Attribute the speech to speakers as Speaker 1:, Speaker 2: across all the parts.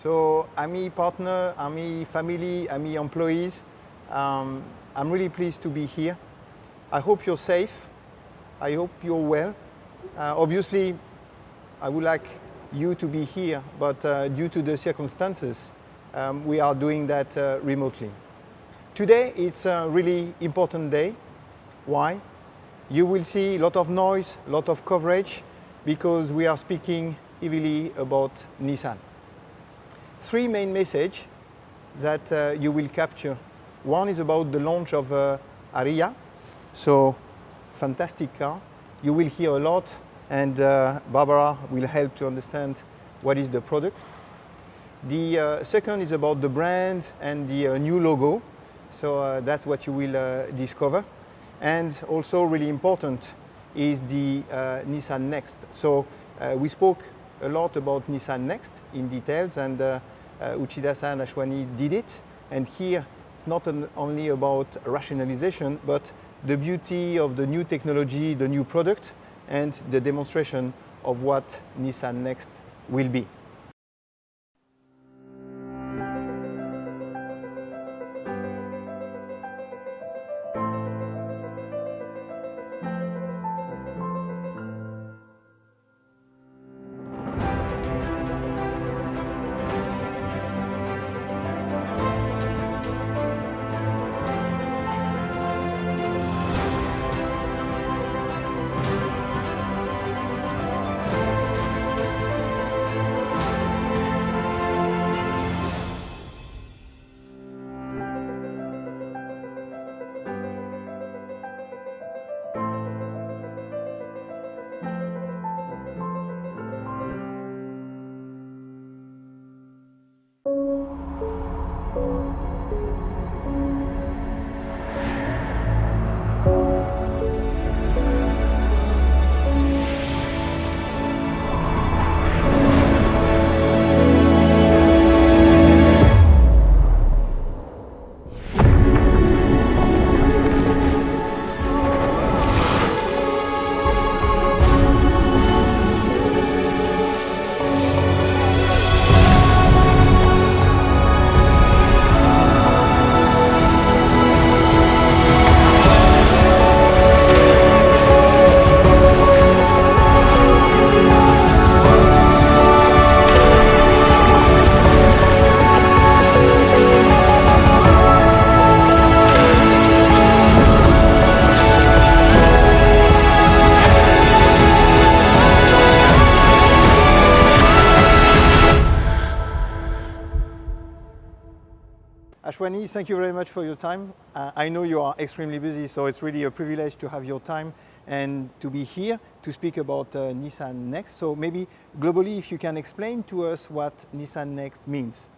Speaker 1: So AMI partner, AMI family, AMI employees, I'm really pleased to be here. I hope you're safe. I hope you're well. Obviously, I would like you to be here, but due to the circumstances, we are doing that remotely. Today, it's a really important day. Why? You will see a lot of noise, a lot of coverage, because we are speaking heavily about Nissan. Three main messages that you will capture. One is about the launch of Ariya. So, fantastic car. You will hear a lot, and Barbara will help to understand what is the product. The second is about the brand and the new logo. So that's what you will discover. And also really important is the Nissan NEXT. So we spoke a lot about Nissan NEXT in details, and Uchida-san, Ashwani did it. And here it's not only about rationalization, but the beauty of the new technology, the new product, and the demonstration of what Nissan NEXT will be. Ashwani, thank you very much for your time. I know you are extremely busy, so it's really a privilege to have your time and to be here to speak about Nissan NEXT. So maybe globally, if you can explain to us what Nissan NEXT means.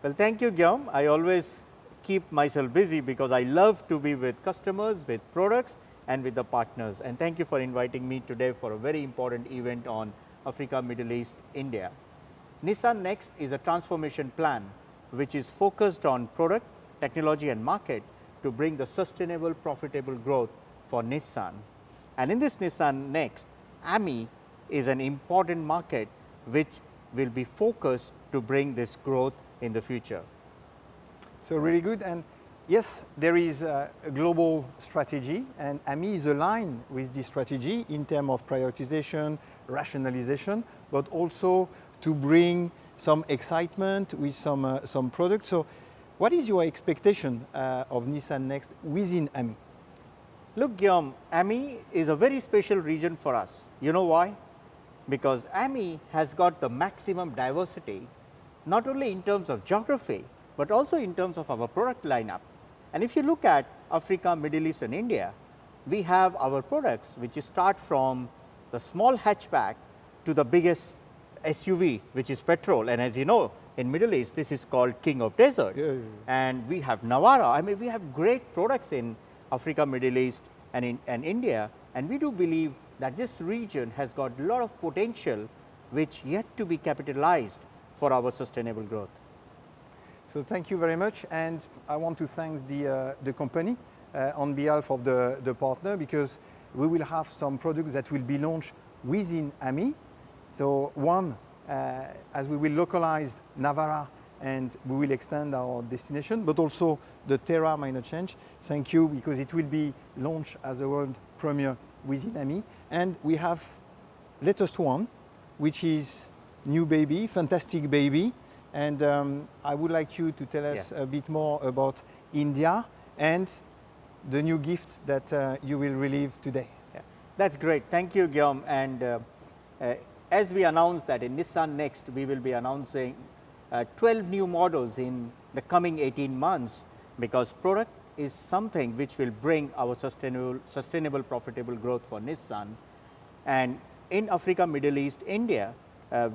Speaker 2: Well, thank you, Guillaume. I always keep myself busy because I love to be with customers, with products, and with the partners. And thank you for inviting me today for a very important event on Africa, Middle East, India. Nissan NEXT is a transformation plan which is focused on product, technology and market to bring the sustainable, profitable growth for Nissan. And in this Nissan NEXT, AMI is an important market which will be focused to bring this growth in the future.
Speaker 1: So really good. And yes, there is a global strategy, and AMI is aligned with this strategy in terms of prioritization, rationalization, but also to bring some excitement with some products. So what is your expectation of Nissan NEXT within AMI?
Speaker 2: Look, Guillaume, AMI is a very special region for us. You know why? Because AMI has got the maximum diversity, not only in terms of geography, but also in terms of our product lineup. And if you look at Africa, Middle East and India, we have our products which start from the small hatchback to the biggest SUV, which is petrol. And as you know, in Middle East, this is called King of Desert. And we have Navara. I mean, we have great products in Africa, Middle East and India. And we do believe that this region has got a lot of potential which yet to be capitalized for our sustainable growth.
Speaker 1: So thank you very much. And I want to thank the company on behalf of the partner, because we will have some products that will be launched within AMI. So one as we will localize Navara and we will extend our destination, but also the Terra minor change. Thank you, because it will be launched as a world premiere within AMI. And we have latest one, which is new baby, fantastic baby. And I would like you to tell us a bit more about India and the new gift that you will relieve today.
Speaker 2: Yeah. That's great. Thank you, Guillaume. And as we announced that in Nissan NEXT, we will be announcing 12 new models in the coming 18 months, because product is something which will bring our sustainable profitable growth for Nissan. And in Africa, Middle East, India,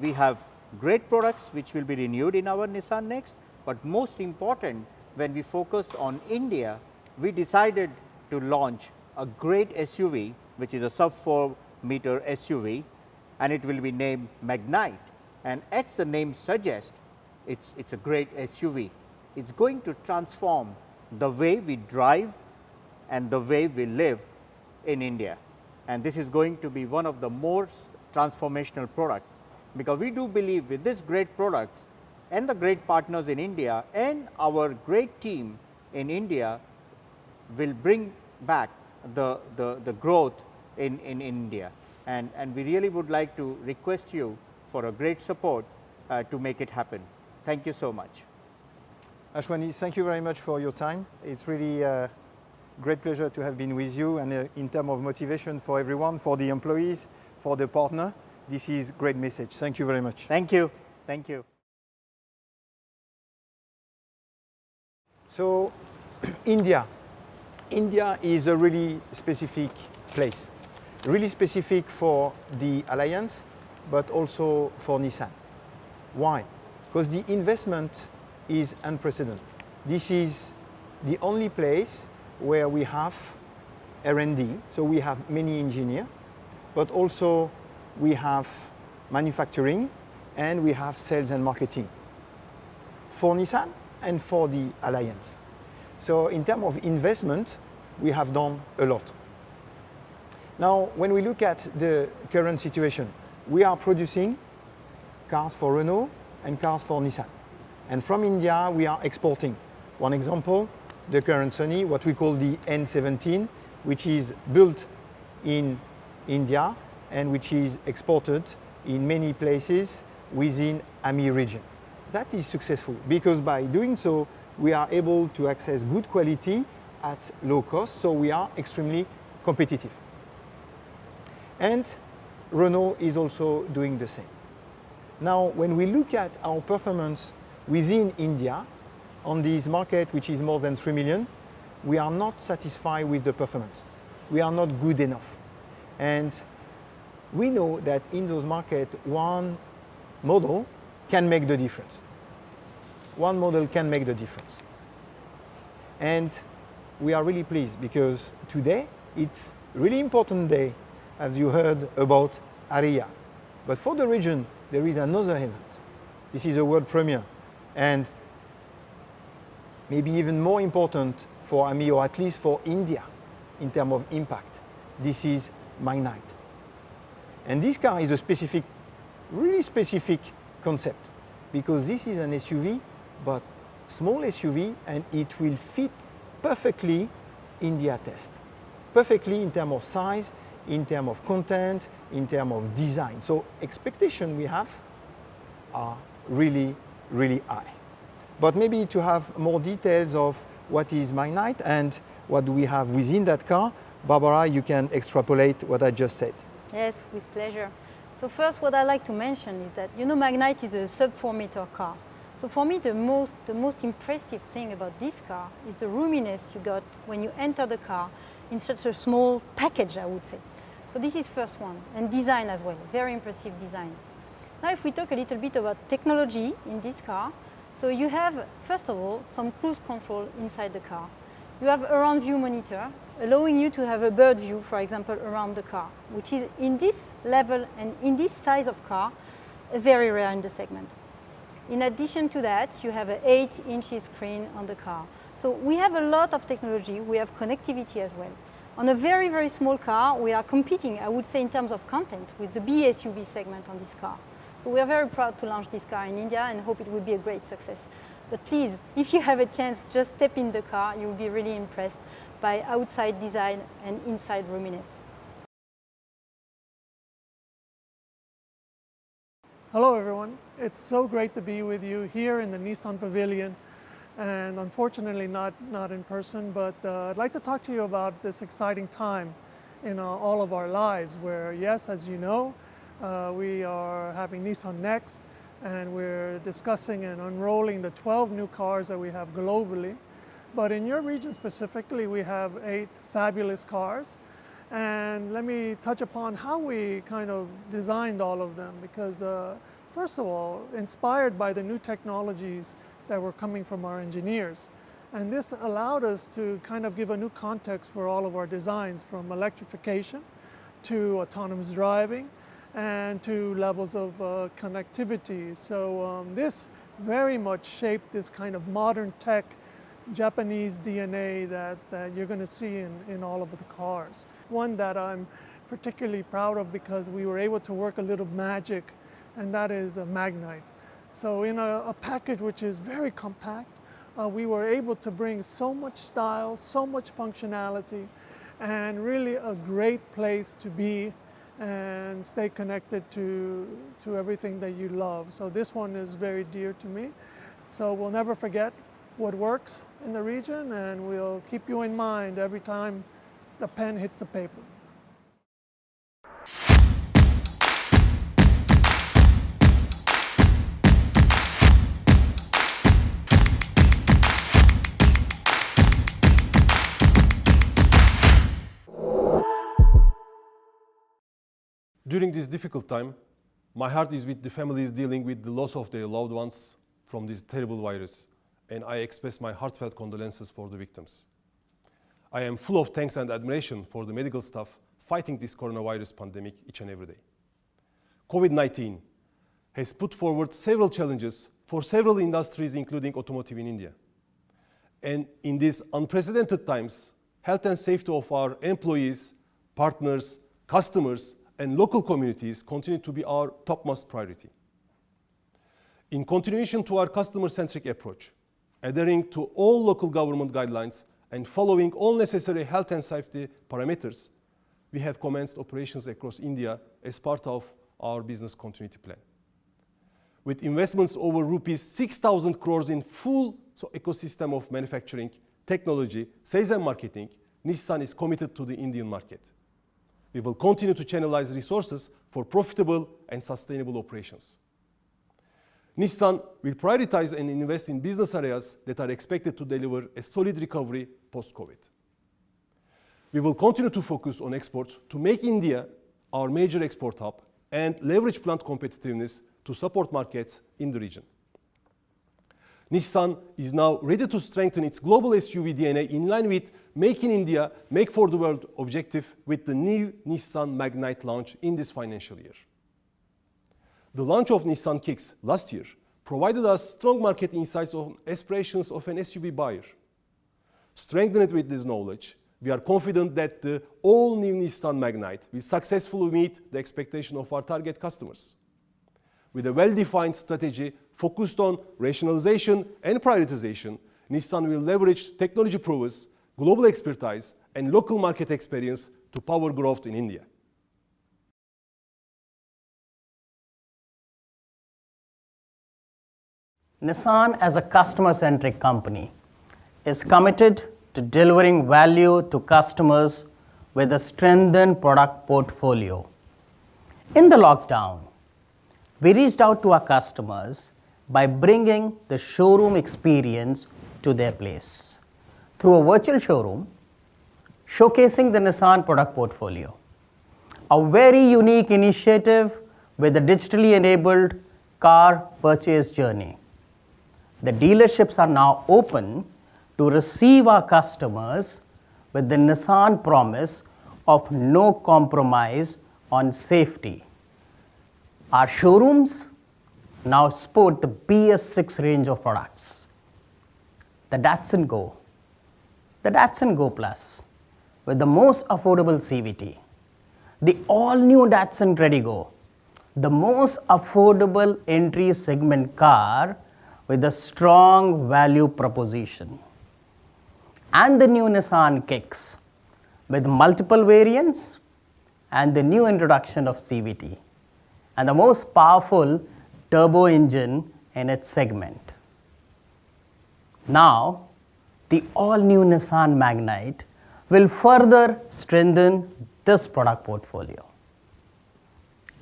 Speaker 2: we have great products which will be renewed in our Nissan NEXT, but most important, when we focus on India, we decided to launch a great SUV, which is a sub 4 meter SUV, and it will be named MAGNITE. And as the name suggests, it's a great SUV. It's going to transform the way we drive and the way we live in India. And this is going to be one of the most transformational products, because we do believe with this great product and the great partners in India and our great team in India will bring back the growth in India. And we really would like to request you for a great support to make it happen. Thank you so much.
Speaker 1: Ashwani, thank you very much for your time. It's really a great pleasure to have been with you, and in terms of motivation for everyone, for the employees, for the partner, this is a great message. Thank you very much.
Speaker 2: Thank you. Thank you.
Speaker 1: So, India. India is a really specific place, really specific for the Alliance, but also for Nissan. Why? Because the investment is unprecedented. This is the only place where we have R&D, so we have many engineers, but also we have manufacturing and we have sales and marketing for Nissan and for the Alliance. So in terms of investment, we have done a lot. Now, when we look at the current situation, we are producing cars for Renault and cars for Nissan. And from India, we are exporting. One example, the current Sony, what we call the N17, which is built in India and which is exported in many places within AMI region. That is successful because by doing so, we are able to access good quality at low cost, so we are extremely competitive. And Renault is also doing the same. Now, when we look at our performance within India, on this market, which is more than 3 million, we are not satisfied with the performance. We are not good enough. And we know that in those markets, one model can make the difference. One model can make the difference. And we are really pleased because today, it's a really important day, as you heard about ARIA. But for the region, there is another event. This is a world premiere. And maybe even more important for AMI, or at least for India, in terms of impact, this is MAGNITE. And this car is a specific, really specific concept, because this is an SUV, but small SUV, and it will fit perfectly India test. Perfectly in terms of size, in terms of content, in terms of design. So expectations we have are really, really high. But maybe to have more details of what is MAGNITE and what do we have within that car, Barbara, you can extrapolate what I just said.
Speaker 3: Yes, with pleasure. So first, what I like to mention is that, you know, MAGNITE is a sub 4 meter car. So for me, the most impressive thing about this car is the roominess you got when you enter the car in such a small package, I would say. So this is first one, and design as well, very impressive design. Now if we talk a little bit about technology in this car, so you have, first of all, some cruise control inside the car. You have a round view monitor, allowing you to have a bird view, for example, around the car, which is in this level and in this size of car, very rare in the segment. In addition to that, you have an 8-inch screen on the car. So we have a lot of technology, we have connectivity as well. On a very, very small car, we are competing, I would say, in terms of content with the B SUV segment on this car. So we are very proud to launch this car in India and hope it will be a great success. But please, if you have a chance, just step in the car. You'll be really impressed by outside design and inside roominess.
Speaker 4: Hello everyone, it's so great to be with you here in the Nissan Pavilion, and unfortunately not in person, but I'd like to talk to you about this exciting time in all of our lives where, yes, as you know, we are having Nissan NEXT, and we're discussing and unrolling the 12 new cars that we have globally. But in your region specifically, we have 8 fabulous cars. And let me touch upon how we kind of designed all of them, because first of all, inspired by the new technologies that were coming from our engineers. And this allowed us to kind of give a new context for all of our designs, from electrification to autonomous driving and to levels of connectivity. So this very much shaped this kind of modern tech Japanese DNA that you're going to see in all of the cars. One that I'm particularly proud of because we were able to work a little magic, and that is a MAGNITE. So in a package which is very compact, we were able to bring so much style, so much functionality, and really a great place to be and stay connected to everything that you love. So this one is very dear to me. So we'll never forget what works in the region, and we'll keep you in mind every time the pen hits the paper.
Speaker 5: During this difficult time, my heart is with the families dealing with the loss of their loved ones from this terrible virus, and I express my heartfelt condolences for the victims. I am full of thanks and admiration for the medical staff fighting this coronavirus pandemic each and every day. COVID-19 has put forward several challenges for several industries, including automotive in India. And in these unprecedented times, health and safety of our employees, partners, customers, and local communities continue to be our topmost priority. In continuation to our customer-centric approach, adhering to all local government guidelines and following all necessary health and safety parameters, we have commenced operations across India as part of our business continuity plan. With investments over rupees 6,000 crores in full ecosystem of manufacturing, technology, sales and marketing, Nissan is committed to the Indian market. We will continue to channelize resources for profitable and sustainable operations. Nissan will prioritize and invest in business areas that are expected to deliver a solid recovery post-COVID. We will continue to focus on exports to make India our major export hub and leverage plant competitiveness to support markets in the region. Nissan is now ready to strengthen its global SUV DNA in line with Make in India, Make for the World objective with the new Nissan MAGNITE launch in this financial year. The launch of Nissan Kicks last year provided us strong market insights on aspirations of an SUV buyer. Strengthened with this knowledge, we are confident that the all-new Nissan MAGNITE will successfully meet the expectation of our target customers. With a well-defined strategy focused on rationalization and prioritization, Nissan will leverage technology prowess, global expertise, and local market experience to power growth in India.
Speaker 6: Nissan, as a customer-centric company, is committed to delivering value to customers with a strengthened product portfolio. In the lockdown, we reached out to our customers by bringing the showroom experience to their place through a virtual showroom showcasing the Nissan product portfolio. A very unique initiative with a digitally enabled car purchase journey. The dealerships are now open to receive our customers with the Nissan promise of no compromise on safety. Our showrooms now sport the BS6 range of products. The Datsun Go, the Datsun Go Plus with the most affordable CVT, the all-new Datsun Credigo, the most affordable entry segment car with a strong value proposition. And the new Nissan Kicks with multiple variants and the new introduction of CVT and the most powerful turbo engine in its segment. Now, the all-new Nissan MAGNITE will further strengthen this product portfolio.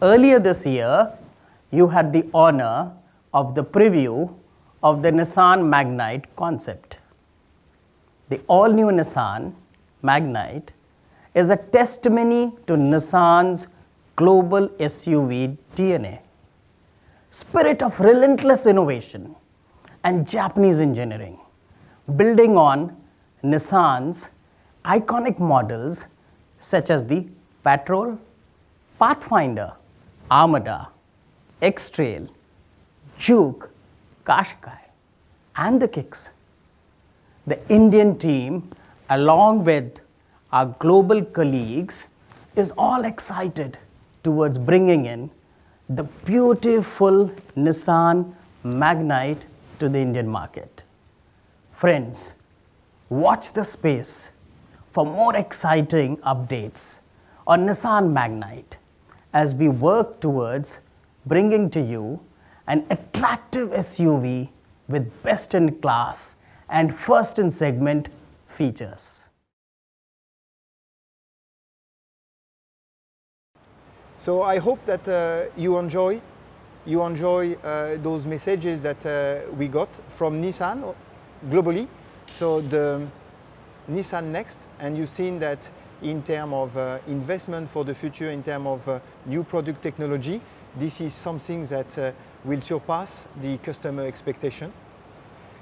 Speaker 6: Earlier this year, you had the honor of the preview of the Nissan MAGNITE concept. The all-new Nissan MAGNITE is a testimony to Nissan's global SUV DNA, spirit of relentless innovation and Japanese engineering, building on Nissan's iconic models such as the Patrol, Pathfinder, Armada, X-Trail, Juke, Qashqai, and the Kicks. The Indian team, along with our global colleagues, is all excited towards bringing in the beautiful Nissan MAGNITE to the Indian market. Friends, watch the space for more exciting updates on Nissan MAGNITE as we work towards bringing to you an attractive SUV with best-in-class and first-in-segment features.
Speaker 1: So I hope that you enjoy those messages that we got from Nissan globally. So the Nissan NEXT, and you've seen that in terms of investment for the future, in terms of new product technology, this is something that will surpass the customer expectation.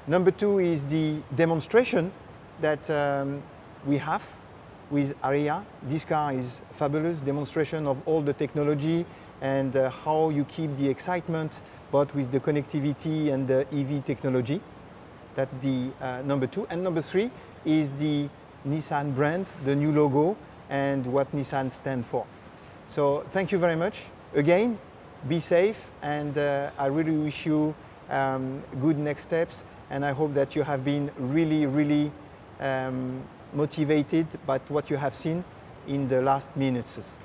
Speaker 1: Number two is the demonstration that we have with Aria. This car is fabulous demonstration of all the technology and how you keep the excitement, but with the connectivity and the EV technology. That's the number two. And number three is the Nissan brand, the new logo, and what Nissan stands for. So thank you very much. Again, be safe, and I really wish you good next steps, and I hope that you have been really motivated by what you have seen in the last minutes.